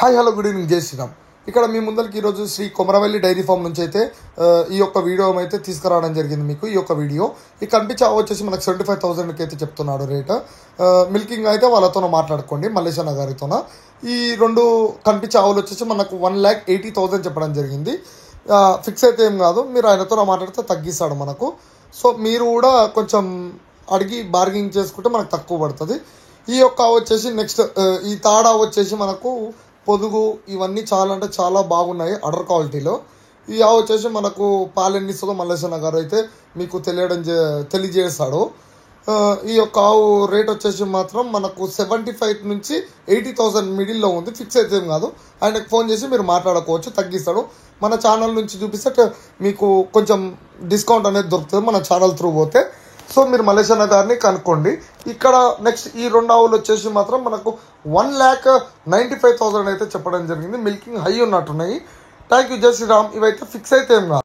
Hi hello good evening, జై శ్రీరామ్. ఇక్కడ మీ ముందరికి ఈరోజు శ్రీ కొమరవెల్లి డైరీ ఫామ్ నుంచి అయితే ఈ యొక్క వీడియో అయితే తీసుకురావడం జరిగింది. మీకు ఈ యొక్క వీడియో ఈ కనిపించే ఆవు వచ్చేసి మనకు 75,000కి అయితే చెప్తున్నాడు రేట్. మిల్కింగ్ అయితే వాళ్ళతో మాట్లాడుకోండి, మల్లేశన్న గారితోన. ఈ రెండు కనిపించే ఆవులు వచ్చేసి మనకు 1,80,000 చెప్పడం జరిగింది. ఫిక్స్ అయితే ఏం కాదు, మీరు ఆయనతో మాట్లాడితే తగ్గిస్తాడు మనకు. సో మీరు కూడా కొంచెం అడిగి బార్గింగ్ చేసుకుంటే మనకు తక్కువ పడుతుంది. ఈ యొక్క ఆవు వచ్చేసి నెక్స్ట్ ఈ థర్డ్ ఆవు వచ్చేసి మనకు పొదుగు ఇవన్నీ చాలా అంటే చాలా బాగున్నాయి అడర్ క్వాలిటీలో. ఈ ఆవు వచ్చేసి మనకు పాలెన్నిస్తుందో మల్లేశన్న గారు అయితే మీకు తెలియజేస్తాడు. ఈ యొక్క ఆవు రేట్ వచ్చేసి మాత్రం మనకు 75 నుంచి 80,000 మిడిల్లో ఉంది. ఫిక్స్ అయితే ఏం కాదు, ఆయనకు ఫోన్ చేసి మీరు మాట్లాడుకోవచ్చు, తగ్గిస్తాడు. మన ఛానల్ నుంచి చూపిస్తే మీకు కొంచెం డిస్కౌంట్ అనేది దొరుకుతుంది మన ఛానల్ త్రూ పోతే. సో మీరు మల్లేశన్న గారిని కనుక్కోండి. ఇక్కడ నెక్స్ట్ ఈ రెండు ఆవులు వచ్చేసి మాత్రం మనకు 1,95,000 అయితే చెప్పడం జరిగింది. మిల్కింగ్ హై ఉన్నట్టున్నాయి. థ్యాంక్ యూ, జై శ్రీరామ్. ఇవైతే ఫిక్స్ అయితే ఏం కాదు.